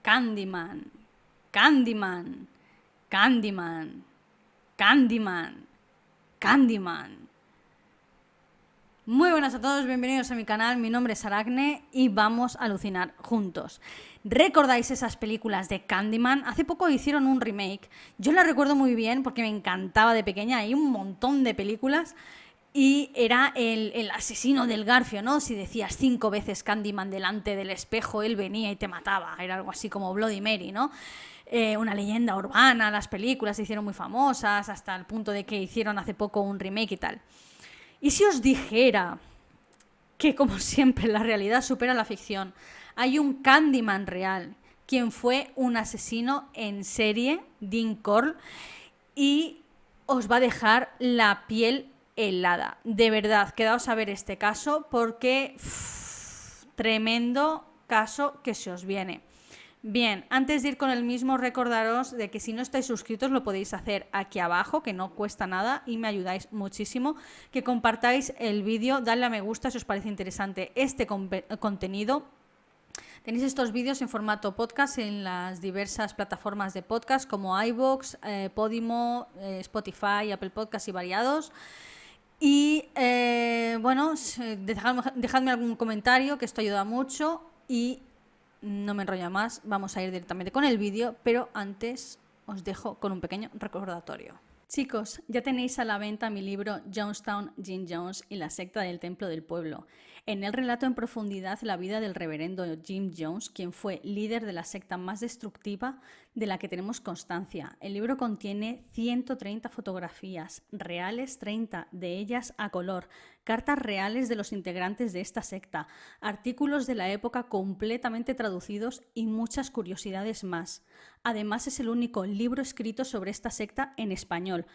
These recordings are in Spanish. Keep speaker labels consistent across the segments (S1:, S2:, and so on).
S1: Candyman, Candyman, Candyman, Candyman, Candyman. Muy buenas a todos, bienvenidos a mi canal, mi nombre es Aracne y vamos a alucinar juntos. ¿Recordáis esas películas de Candyman? Hace poco hicieron un remake, yo la recuerdo muy bien porque me encantaba de pequeña, hay un montón de películas y era el asesino del Garfio, ¿no? Si decías 5 veces Candyman delante del espejo, él venía y te mataba, era algo así como Bloody Mary, ¿no? Una leyenda urbana, las películas se hicieron muy famosas hasta el punto de que hicieron hace poco un remake y tal. ¿Y si os dijera que, como siempre, la realidad supera la ficción? Hay un Candyman real, quien fue un asesino en serie, Dean Corll, y os va a dejar la piel helada. De verdad, quedaos a ver este caso porque tremendo caso que se os viene. Bien, antes de ir con el mismo, recordaros de que si no estáis suscritos lo podéis hacer aquí abajo, que no cuesta nada y me ayudáis muchísimo, que compartáis el vídeo, dadle a me gusta si os parece interesante este contenido. Tenéis estos vídeos en formato podcast en las diversas plataformas de podcast como iVoox, Podimo, Spotify, Apple Podcasts y variados. Y bueno, dejadme algún comentario, que esto ayuda mucho y no me enrollo más, vamos a ir directamente con el vídeo, pero antes os dejo con un pequeño recordatorio. Chicos, ya tenéis a la venta mi libro Jonestown, Jim Jones y la secta del Templo del Pueblo. En él relato en profundidad la vida del reverendo Jim Jones, quien fue líder de la secta más destructiva de la que tenemos constancia. El libro contiene 130 fotografías reales, 30 de ellas a color, cartas reales de los integrantes de esta secta, artículos de la época completamente traducidos y muchas curiosidades más. Además, es el único libro escrito sobre esta secta en español.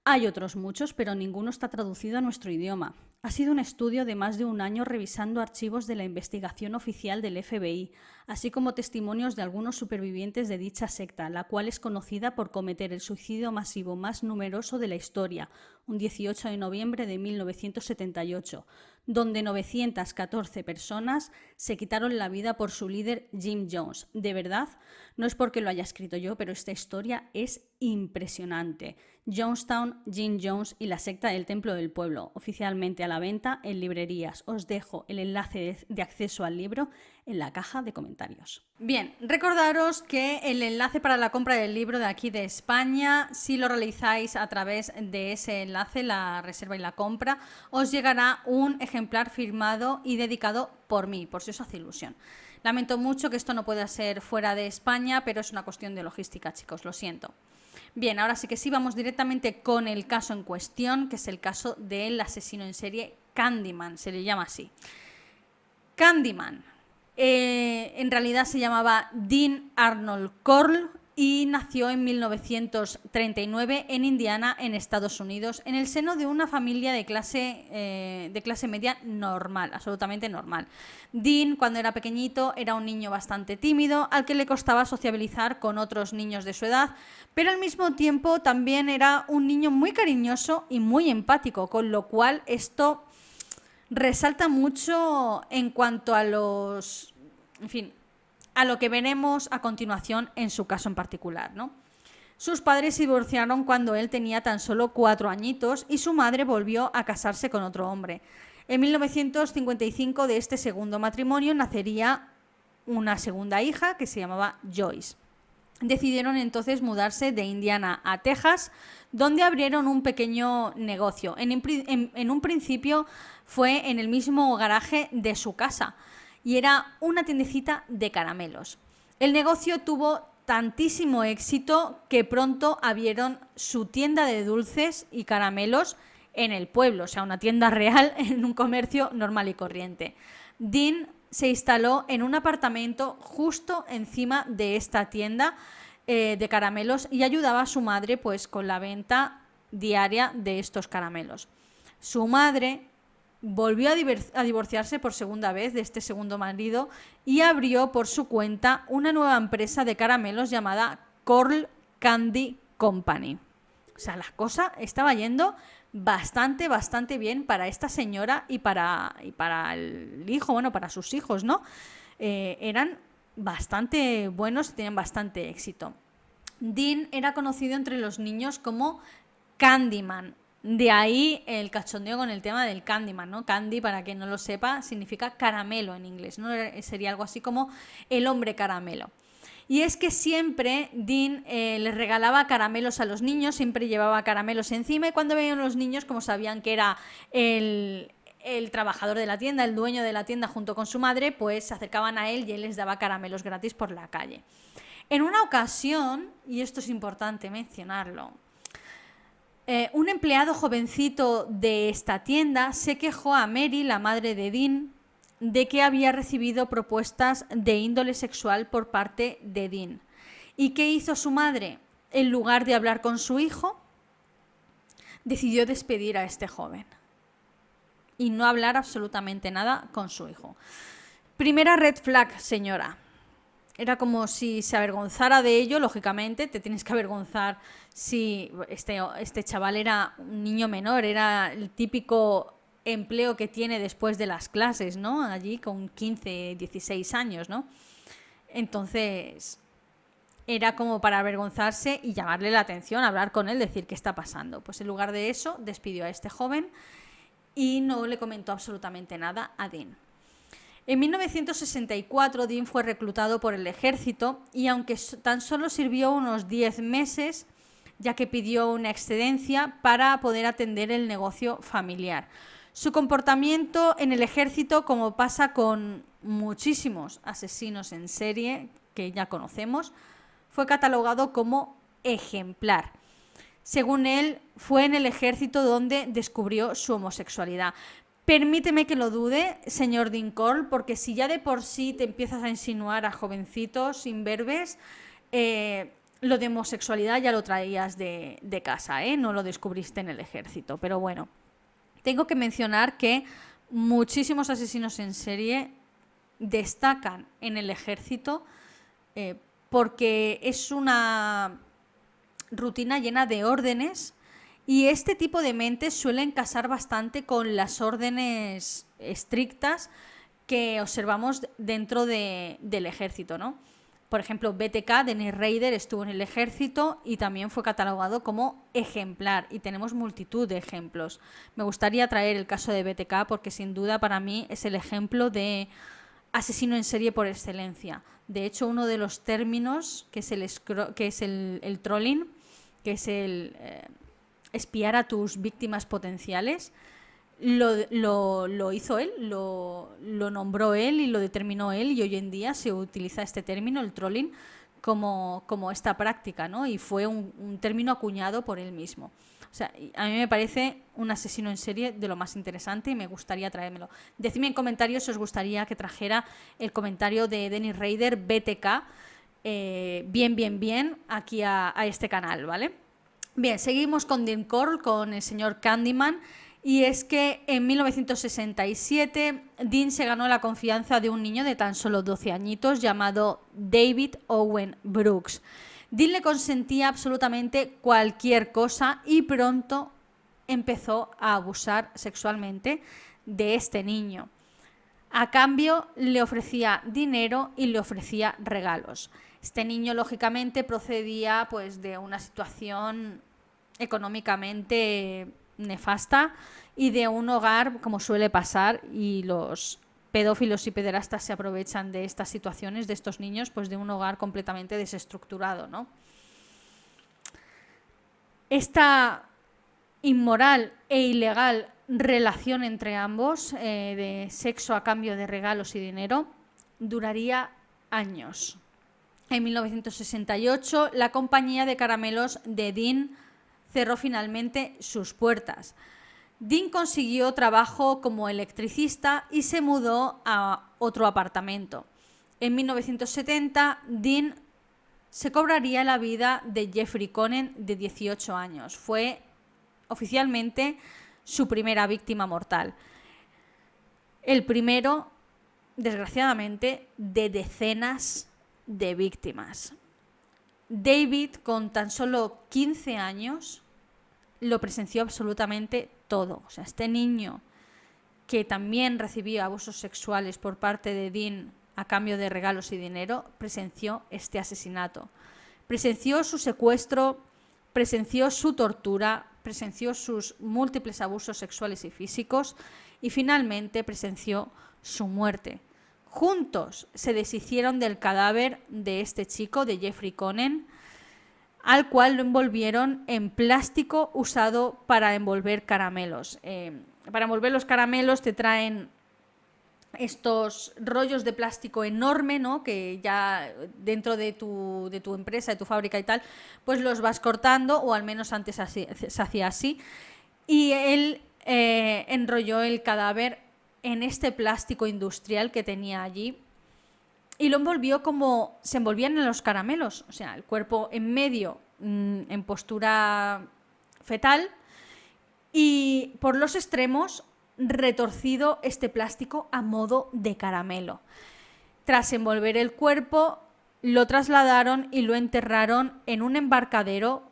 S1: Hay otros muchos, pero ninguno está traducido a nuestro idioma. Ha sido un estudio de más de un año revisando archivos de la investigación oficial del FBI, así como testimonios de algunos supervivientes de dicha secta, la cual es conocida por cometer el suicidio masivo más numeroso de la historia, un 18 de noviembre de 1978, donde 914 personas se quitaron la vida por su líder Jim Jones. De verdad, no es porque lo haya escrito yo, pero esta historia es impresionante. Jonestown, Jim Jones y la secta del Templo del Pueblo, oficialmente a la venta en librerías. Os dejo el enlace de acceso al libro en la caja de comentarios. Bien, recordaros que el enlace para la compra del libro de aquí de España, si lo realizáis a través de ese enlace, la reserva y la compra, os llegará un ejemplar firmado y dedicado por mí, por si os hace ilusión. Lamento mucho que esto no pueda ser fuera de España, pero es una cuestión de logística, chicos, lo siento. Bien, ahora sí que sí, vamos directamente con el caso en cuestión, que es el caso del asesino en serie Candyman, se le llama así. Candyman, en realidad se llamaba Dean Arnold Corll y nació en 1939 en Indiana, en Estados Unidos, en el seno de una familia de clase media normal, absolutamente normal. Dean, cuando era pequeñito, era un niño bastante tímido, al que le costaba sociabilizar con otros niños de su edad, pero al mismo tiempo también era un niño muy cariñoso y muy empático, con lo cual esto resalta mucho en cuanto a los... En fin, a lo que veremos a continuación en su caso en particular, ¿no? Sus padres se divorciaron cuando él tenía tan solo 4 añitos y su madre volvió a casarse con otro hombre. En 1955 de este segundo matrimonio nacería una segunda hija que se llamaba Joyce. Decidieron entonces mudarse de Indiana a Texas, donde abrieron un pequeño negocio. En un principio fue en el mismo garaje de su casa y era una tiendecita de caramelos. El negocio tuvo tantísimo éxito que pronto abrieron su tienda de dulces y caramelos en el pueblo, o sea, una tienda real en un comercio normal y corriente. Dean se instaló en un apartamento justo encima de esta tienda de caramelos y ayudaba a su madre pues con la venta diaria de estos caramelos. Su madre volvió a divorciarse por segunda vez de este segundo marido y abrió por su cuenta una nueva empresa de caramelos llamada Corll Candy Company. O sea, la cosa estaba yendo bastante bien para esta señora y para el hijo, bueno, para sus hijos, ¿no? Eran bastante buenos y tenían bastante éxito. Dean era conocido entre los niños como Candyman. De ahí el cachondeo con el tema del Candyman, ¿no? Candy, para quien no lo sepa, significa caramelo en inglés, ¿no? Sería algo así como el hombre caramelo. Y es que siempre Dean les regalaba caramelos a los niños, siempre llevaba caramelos encima, y cuando veían los niños, como sabían que era el trabajador de la tienda, el dueño de la tienda junto con su madre, pues se acercaban a él y él les daba caramelos gratis por la calle. En una ocasión, y esto es importante mencionarlo, un empleado jovencito de esta tienda se quejó a Mary, la madre de Dean, de que había recibido propuestas de índole sexual por parte de Dean. ¿Y qué hizo su madre? En lugar de hablar con su hijo, decidió despedir a este joven y no hablar absolutamente nada con su hijo. Primera red flag, señora. Era como si se avergonzara de ello, lógicamente, te tienes que avergonzar si este chaval era un niño menor, era el típico empleo que tiene después de las clases, ¿no? Allí con 15, 16 años, ¿no? Entonces, era como para avergonzarse y llamarle la atención, hablar con él, decir qué está pasando. Pues en lugar de eso, despidió a este joven y no le comentó absolutamente nada a Dean. En 1964 Dean fue reclutado por el ejército y aunque tan solo sirvió unos 10 meses, ya que pidió una excedencia para poder atender el negocio familiar. Su comportamiento en el ejército, como pasa con muchísimos asesinos en serie que ya conocemos, fue catalogado como ejemplar. Según él, fue en el ejército donde descubrió su homosexualidad. Permíteme que lo dude, señor Dean Corll, porque si ya de por sí te empiezas a insinuar a jovencitos imberbes, lo de homosexualidad ya lo traías de casa, no lo descubriste en el ejército. Pero bueno, tengo que mencionar que muchísimos asesinos en serie destacan en el ejército porque es una rutina llena de órdenes. Y este tipo de mentes suelen casar bastante con las órdenes estrictas que observamos dentro del ejército, ¿no? Por ejemplo, BTK, Dennis Rader, estuvo en el ejército y también fue catalogado como ejemplar. Y tenemos multitud de ejemplos. Me gustaría traer el caso de BTK porque sin duda para mí es el ejemplo de asesino en serie por excelencia. De hecho, uno de los términos, que es el trolling, que es el espiar a tus víctimas potenciales, lo hizo él, lo nombró él y lo determinó él, y hoy en día se utiliza este término, el trolling, como esta práctica, ¿no? Y fue un término acuñado por él mismo. O sea, a mí me parece un asesino en serie de lo más interesante y me gustaría traérmelo. Decidme en comentarios si os gustaría que trajera el comentario de Dennis Rader, BTK, bien, aquí a este canal, ¿vale? Bien, seguimos con Dean Corll, con el señor Candyman, y es que en 1967 Dean se ganó la confianza de un niño de tan solo 12 añitos llamado David Owen Brooks. Dean le consentía absolutamente cualquier cosa y pronto empezó a abusar sexualmente de este niño. A cambio le ofrecía dinero y le ofrecía regalos. Este niño lógicamente procedía pues de una situación económicamente nefasta y de un hogar, como suele pasar, y los pedófilos y pederastas se aprovechan de estas situaciones, de estos niños, pues de un hogar completamente desestructurado, ¿no? Esta inmoral e ilegal relación entre ambos, de sexo a cambio de regalos y dinero, duraría años. En 1968, la compañía de caramelos de Dean cerró finalmente sus puertas. Dean consiguió trabajo como electricista y se mudó a otro apartamento. En 1970, Dean se cobraría la vida de Jeffrey Conen, de 18 años. Fue oficialmente su primera víctima mortal. El primero, desgraciadamente, de decenas de víctimas. David, con tan solo 15 años, lo presenció absolutamente todo. O sea, este niño que también recibía abusos sexuales por parte de Dean a cambio de regalos y dinero, presenció este asesinato. Presenció su secuestro, presenció su tortura, presenció sus múltiples abusos sexuales y físicos y finalmente presenció su muerte. Juntos se deshicieron del cadáver de este chico, de Jeffrey Conen, al cual lo envolvieron en plástico usado para envolver caramelos. Para envolver los caramelos te traen estos rollos de plástico enorme, ¿no? Que ya dentro de tu empresa, de tu fábrica y tal, pues los vas cortando, o al menos antes se hacía así. Y él enrolló el cadáver en este plástico industrial que tenía allí y lo envolvió como se envolvían en los caramelos, o sea, el cuerpo en medio, en postura fetal, y por los extremos retorcido este plástico a modo de caramelo. Tras envolver el cuerpo, lo trasladaron y lo enterraron en un embarcadero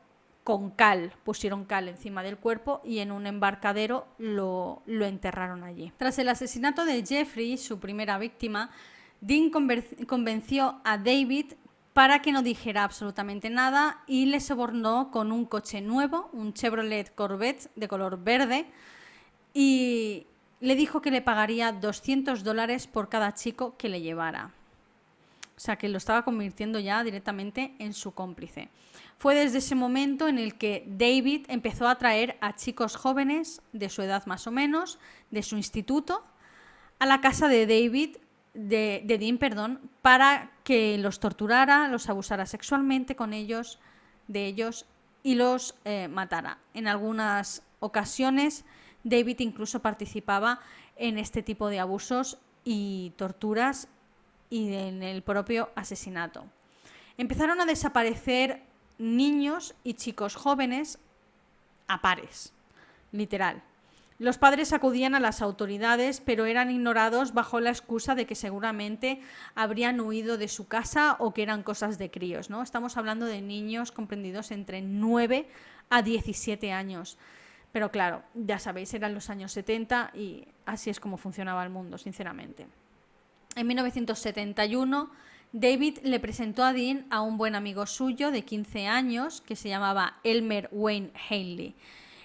S1: con cal. Pusieron cal encima del cuerpo y en un embarcadero lo enterraron allí. Tras el asesinato de Jeffrey, su primera víctima, Dean convenció a David para que no dijera absolutamente nada y le sobornó con un coche nuevo, un Chevrolet Corvette de color verde, y le dijo que le pagaría $200 por cada chico que le llevara. O sea, que lo estaba convirtiendo ya directamente en su cómplice. Fue desde ese momento en el que David empezó a traer a chicos jóvenes, de su edad más o menos, de su instituto, a la casa de Dean, para que los torturara, los abusara sexualmente de ellos y los matara. En algunas ocasiones David incluso participaba en este tipo de abusos y torturas y en el propio asesinato. Empezaron a desaparecer niños y chicos jóvenes a pares, literal. Los padres acudían a las autoridades, pero eran ignorados bajo la excusa de que seguramente habrían huido de su casa o que eran cosas de críos, ¿no? Estamos hablando de niños comprendidos entre 9 a 17 años. Pero claro, ya sabéis, eran los años 70 y así es como funcionaba el mundo, sinceramente. En 1971, David le presentó a Dean a un buen amigo suyo de 15 años que se llamaba Elmer Wayne Haley.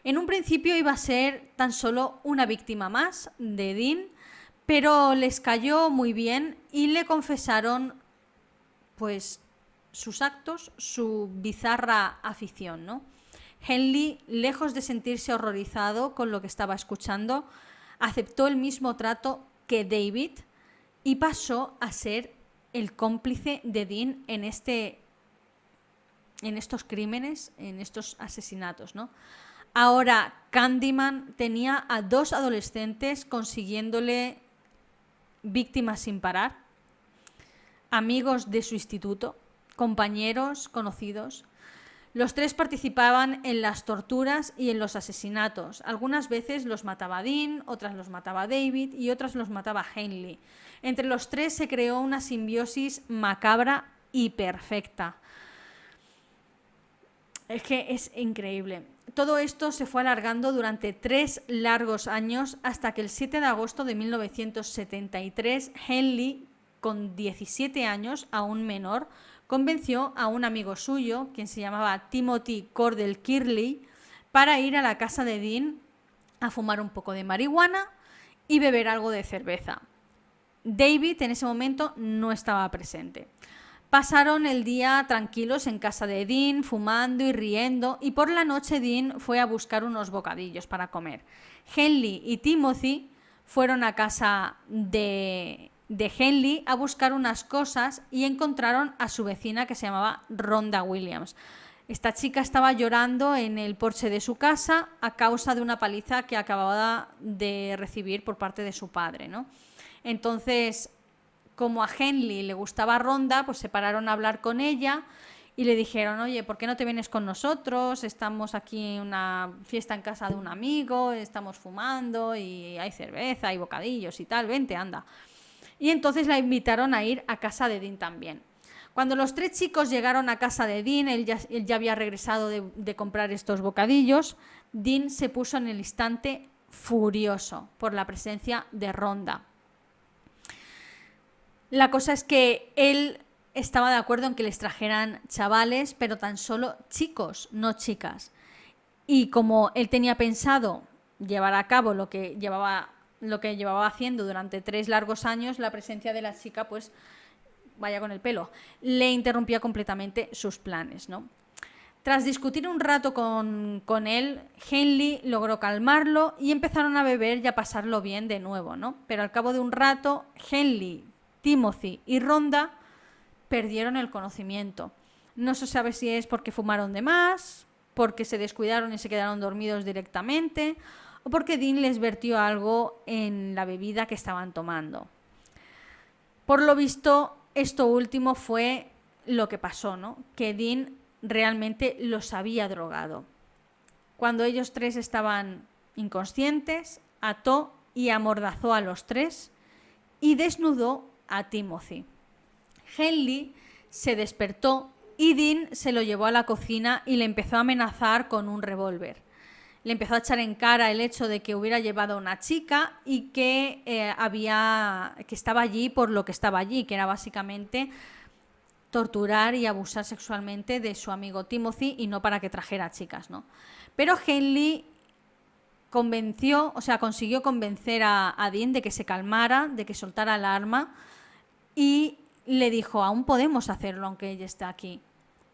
S1: En un principio iba a ser tan solo una víctima más de Dean, pero les cayó muy bien y le confesaron pues sus actos, su bizarra afición, ¿no? Henley, lejos de sentirse horrorizado con lo que estaba escuchando, aceptó el mismo trato que David y pasó a ser el cómplice de Dean en estos crímenes, en estos asesinatos, ¿no? Ahora Candyman tenía a 2 adolescentes consiguiéndole víctimas sin parar, amigos de su instituto, compañeros, conocidos. Los 3 participaban en las torturas y en los asesinatos. Algunas veces los mataba Dean, otras los mataba David y otras los mataba Henley. Entre los 3 se creó una simbiosis macabra y perfecta. Es que es increíble. Todo esto se fue alargando durante 3 largos años hasta que el 7 de agosto de 1973, Henley, con 17 años, aún menor, convenció a un amigo suyo, quien se llamaba Timothy Cordell Kirley, para ir a la casa de Dean a fumar un poco de marihuana y beber algo de cerveza. David en ese momento no estaba presente. Pasaron el día tranquilos en casa de Dean, fumando y riendo, y por la noche Dean fue a buscar unos bocadillos para comer. Henley y Timothy fueron a casa de Henley a buscar unas cosas y encontraron a su vecina que se llamaba Rhonda Williams. Esta chica estaba llorando en el porche de su casa a causa de una paliza que acababa de recibir por parte de su padre, ¿no? Entonces, como a Henley le gustaba Rhonda, pues se pararon a hablar con ella y le dijeron: oye, ¿por qué no te vienes con nosotros? Estamos aquí en una fiesta en casa de un amigo, estamos fumando y hay cerveza y bocadillos y tal, vente, anda. Y entonces la invitaron a ir a casa de Dean también. Cuando los 3 chicos llegaron a casa de Dean, él ya había regresado de comprar estos bocadillos. Dean se puso en el instante furioso por la presencia de Rhonda. La cosa es que él estaba de acuerdo en que les trajeran chavales, pero tan solo chicos, no chicas. Y como él tenía pensado llevar a cabo lo que llevaba haciendo durante 3 largos años, la presencia de la chica, pues vaya con el pelo, le interrumpía completamente sus planes, ¿no? Tras discutir un rato con él, Henley logró calmarlo y empezaron a beber y a pasarlo bien de nuevo, ¿no? Pero al cabo de un rato, Henley, Timothy y Rhonda perdieron el conocimiento. No se sabe si es porque fumaron de más, porque se descuidaron y se quedaron dormidos directamente, o porque Dean les vertió algo en la bebida que estaban tomando. Por lo visto, esto último fue lo que pasó, ¿no? Que Dean realmente los había drogado. Cuando ellos tres estaban inconscientes, ató y amordazó a los tres y desnudó a Timothy. Henley se despertó y Dean se lo llevó a la cocina y le empezó a amenazar con un revólver. Le empezó a echar en cara el hecho de que hubiera llevado a una chica y que estaba allí por lo que estaba allí, que era básicamente torturar y abusar sexualmente de su amigo Timothy y no para que trajera chicas, ¿no? Pero Henley consiguió convencer a Dean de que se calmara, de que soltara el arma y le dijo, aún podemos hacerlo aunque ella esté aquí.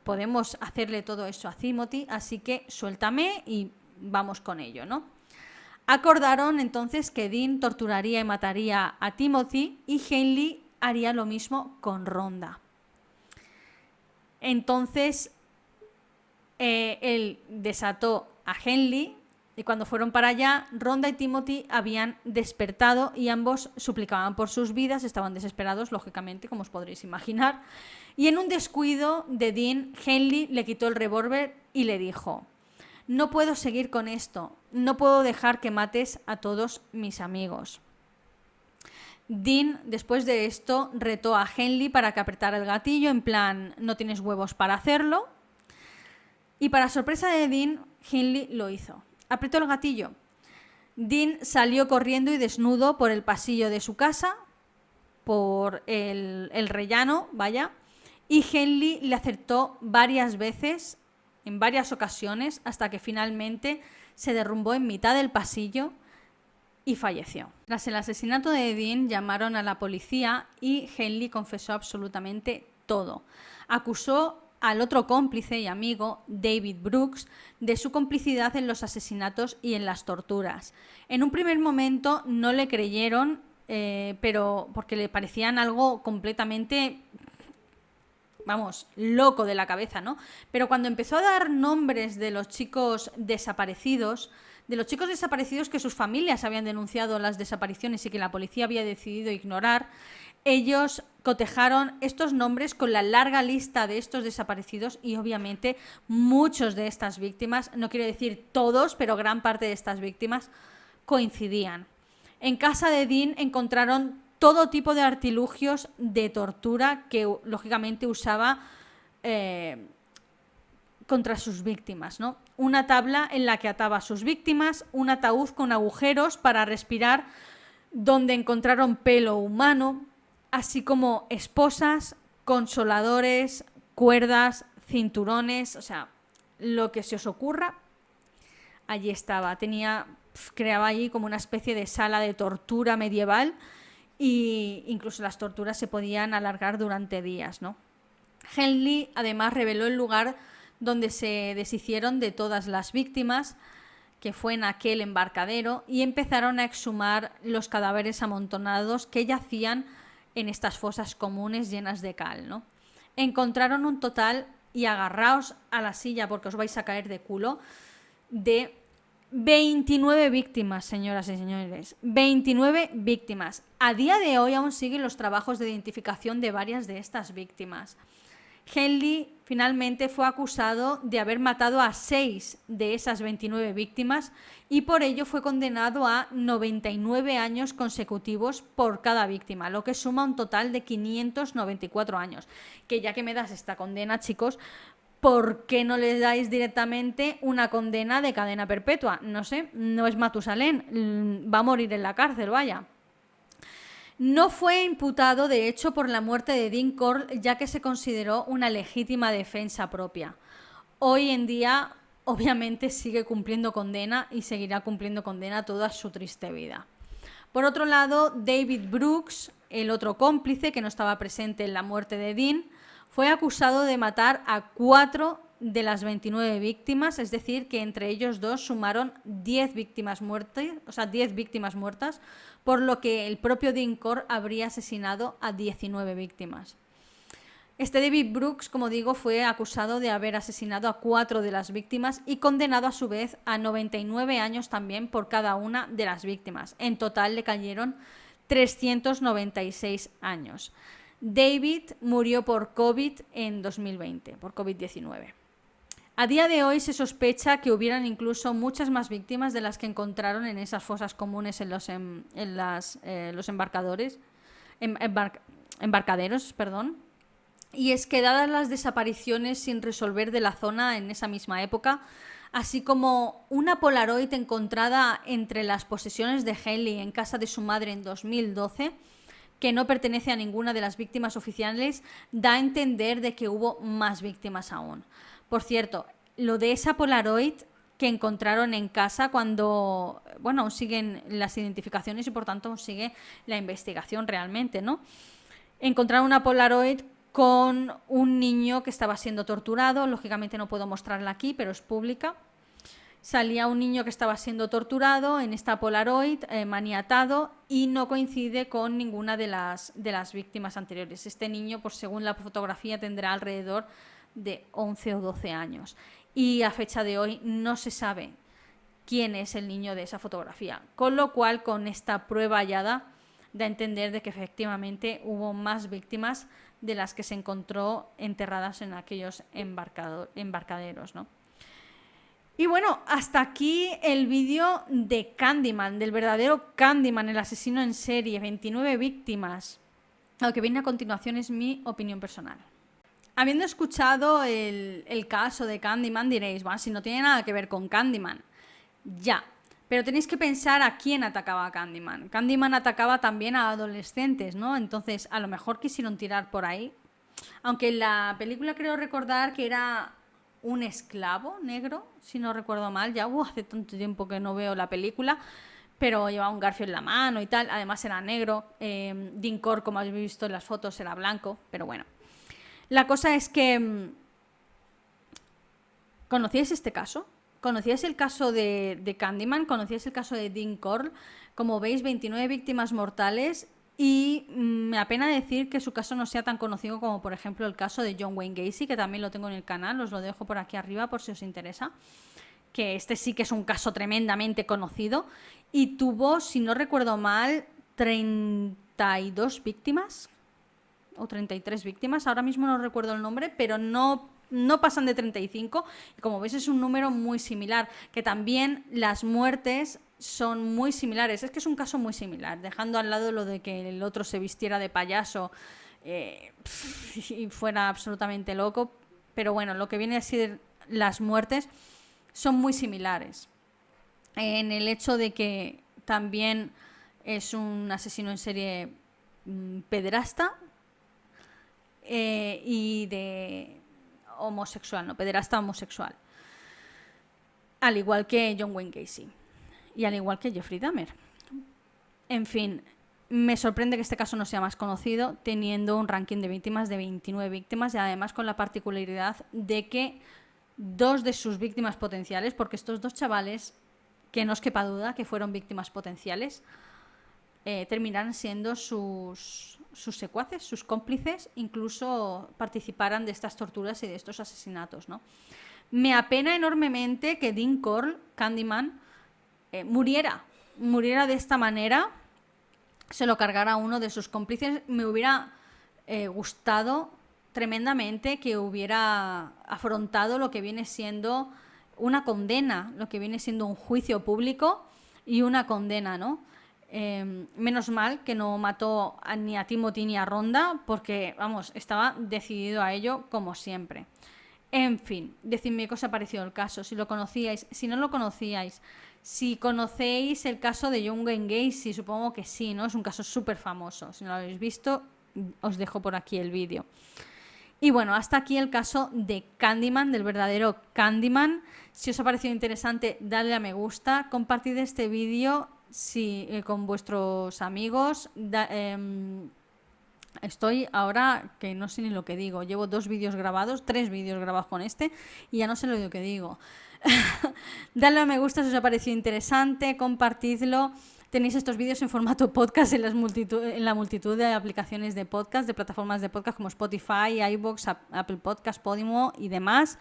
S1: Podemos hacerle todo eso a Timothy, así que suéltame y vamos con ello, ¿no? Acordaron entonces que Dean torturaría y mataría a Timothy y Henley haría lo mismo con Rhonda. Entonces él desató a Henley y cuando fueron para allá, Rhonda y Timothy habían despertado y ambos suplicaban por sus vidas, estaban desesperados, lógicamente, como os podréis imaginar. Y en un descuido de Dean, Henley le quitó el revólver y le dijo, no puedo seguir con esto, no puedo dejar que mates a todos mis amigos. Dean, después de esto, retó a Henley para que apretara el gatillo, en plan, no tienes huevos para hacerlo. Y para sorpresa de Dean, Henley lo hizo. Apretó el gatillo. Dean salió corriendo y desnudo por el pasillo de su casa, por el rellano, vaya, y Henley le acertó varias veces, en varias ocasiones, hasta que finalmente se derrumbó en mitad del pasillo y falleció. Tras el asesinato de Dean, llamaron a la policía y Henley confesó absolutamente todo. Acusó al otro cómplice y amigo, David Brooks, de su complicidad en los asesinatos y en las torturas. En un primer momento no le creyeron, pero porque le parecían algo completamente, loco de la cabeza, ¿no? Pero cuando empezó a dar nombres de los chicos desaparecidos, que sus familias habían denunciado las desapariciones y que la policía había decidido ignorar, ellos cotejaron estos nombres con la larga lista de estos desaparecidos y obviamente muchos de estas víctimas, no quiero decir todos, pero gran parte de estas víctimas coincidían. En casa de Dean encontraron todo tipo de artilugios de tortura que lógicamente usaba contra sus víctimas, ¿no? Una tabla en la que ataba a sus víctimas, un ataúd con agujeros para respirar donde encontraron pelo humano, así como esposas, consoladores, cuerdas, cinturones, o sea, lo que se os ocurra, allí estaba. Creaba allí como una especie de sala de tortura medieval e incluso las torturas se podían alargar durante días, ¿no? Henley además reveló el lugar donde se deshicieron de todas las víctimas, que fue en aquel embarcadero, y empezaron a exhumar los cadáveres amontonados que yacían en estas fosas comunes llenas de cal, ¿no? Encontraron un total, y agarraos a la silla porque os vais a caer de culo, de 29 víctimas, señoras y señores. 29 víctimas. A día de hoy aún siguen los trabajos de identificación de varias de estas víctimas. Henley finalmente fue acusado de haber matado a 6 de esas 29 víctimas y por ello fue condenado a 99 años consecutivos por cada víctima, lo que suma un total de 594 años. Que ya que me das esta condena, chicos, ¿por qué no le dais directamente una condena de cadena perpetua? No sé, no es Matusalén, va a morir en la cárcel, vaya. No fue imputado, de hecho, por la muerte de Dean Corll, ya que se consideró una legítima defensa propia. Hoy en día, obviamente, sigue cumpliendo condena y seguirá cumpliendo condena toda su triste vida. Por otro lado, David Brooks, el otro cómplice que no estaba presente en la muerte de Dean, fue acusado de matar a 4 de las 29 víctimas, es decir, que entre ellos dos sumaron 10 víctimas muertas, por lo que el propio Dean Corll habría asesinado a 19 víctimas. Este David Brooks, como digo, fue acusado de haber asesinado a 4 de las víctimas y condenado a su vez a 99 años también por cada una de las víctimas. En total le cayeron 396 años. David murió por COVID en 2020, por COVID-19. A día de hoy se sospecha que hubieran incluso muchas más víctimas de las que encontraron en esas fosas comunes en los embarcaderos. Y es que dadas las desapariciones sin resolver de la zona en esa misma época, así como una Polaroid encontrada entre las posesiones de Haley en casa de su madre en 2012, que no pertenece a ninguna de las víctimas oficiales, da a entender de que hubo más víctimas aún. Por cierto, lo de esa Polaroid que encontraron en casa cuando, aún siguen las identificaciones y por tanto aún sigue la investigación realmente, ¿no? Encontraron una Polaroid con un niño que estaba siendo torturado, lógicamente no puedo mostrarla aquí, pero es pública. Salía un niño que estaba siendo torturado en esta Polaroid, maniatado, y no coincide con ninguna de las víctimas anteriores. Este niño, pues según la fotografía, tendrá alrededor de 11 o 12 años. Y a fecha de hoy no se sabe quién es el niño de esa fotografía. Con lo cual, con esta prueba hallada, da a entender de que efectivamente hubo más víctimas de las que se encontró enterradas en aquellos embarcaderos, ¿no? Y bueno, hasta aquí el vídeo de Candyman, del verdadero Candyman, el asesino en serie, 29 víctimas. Lo que viene a continuación es mi opinión personal. Habiendo escuchado el caso de Candyman diréis, bueno, si no tiene nada que ver con Candyman. Ya, pero tenéis que pensar a quién atacaba a Candyman. Candyman atacaba también a adolescentes, ¿no? Entonces, a lo mejor quisieron tirar por ahí. Aunque en la película creo recordar que era un esclavo negro, si no recuerdo mal. Ya hace tanto tiempo que no veo la película, pero llevaba un garfio en la mano y tal. Además era negro. Dean Corll, como habéis visto en las fotos, era blanco. Pero bueno. La cosa es que... ¿conocíais este caso? ¿Conocíais el caso de Candyman? ¿Conocíais el caso de Dean Corll? Como veis, 29 víctimas mortales y me apena decir que su caso no sea tan conocido como, por ejemplo, el caso de John Wayne Gacy, que también lo tengo en el canal, os lo dejo por aquí arriba por si os interesa, que este sí que es un caso tremendamente conocido y tuvo, si no recuerdo mal, 32 víctimas o 33 víctimas, ahora mismo no recuerdo el nombre, pero no pasan de 35 y como veis es un número muy similar, que también las muertes son muy similares, es que es un caso muy similar, dejando al lado lo de que el otro se vistiera de payaso y fuera absolutamente loco, pero bueno, lo que viene a ser las muertes son muy similares en el hecho de que también es un asesino en serie pederasta y de homosexual, no, pederasta homosexual, al igual que John Wayne Gacy y al igual que Jeffrey Dahmer. En fin, me sorprende que este caso no sea más conocido, teniendo un ranking de víctimas de 29 víctimas y además con la particularidad de que 2 de sus víctimas potenciales, porque estos 2 chavales, que no os quepa duda que fueron víctimas potenciales, terminan siendo sus secuaces, sus cómplices, incluso participaran de estas torturas y de estos asesinatos, ¿no? Me apena enormemente que Dean Corll, Candyman, muriera de esta manera, se lo cargara a uno de sus cómplices. Me hubiera gustado tremendamente que hubiera afrontado lo que viene siendo una condena, lo que viene siendo un juicio público y una condena, ¿no? Menos mal que no mató ni a Timothy ni a Rhonda, porque, vamos, estaba decidido a ello como siempre. En fin, decidme qué os ha parecido el caso, si lo conocíais, si no lo conocíais, si conocéis el caso de John Wayne Gacy, supongo que sí, ¿no? Es un caso súper famoso. Si no lo habéis visto, os dejo por aquí el vídeo. Y bueno, hasta aquí el caso de Candyman, del verdadero Candyman. Si os ha parecido interesante, dadle a me gusta, compartid este vídeo con vuestros amigos. Estoy ahora que no sé ni lo que digo. Llevo 3 vídeos grabados con este y ya no sé lo que digo. Dadle a me gusta si os ha parecido interesante, compartidlo. Tenéis estos vídeos en formato podcast en la multitud de aplicaciones de podcast, de plataformas de podcast como Spotify, iVoox, Apple Podcast, Podimo y demás.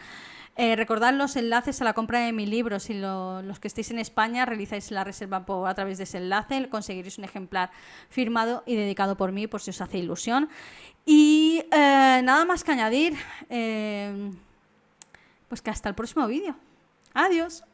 S1: Recordad los enlaces a la compra de mi libro. Si los que estéis en España realizáis la reserva a través de ese enlace, conseguiréis un ejemplar firmado y dedicado por mí, por si os hace ilusión. Y nada más que añadir, pues que hasta el próximo vídeo. Adiós.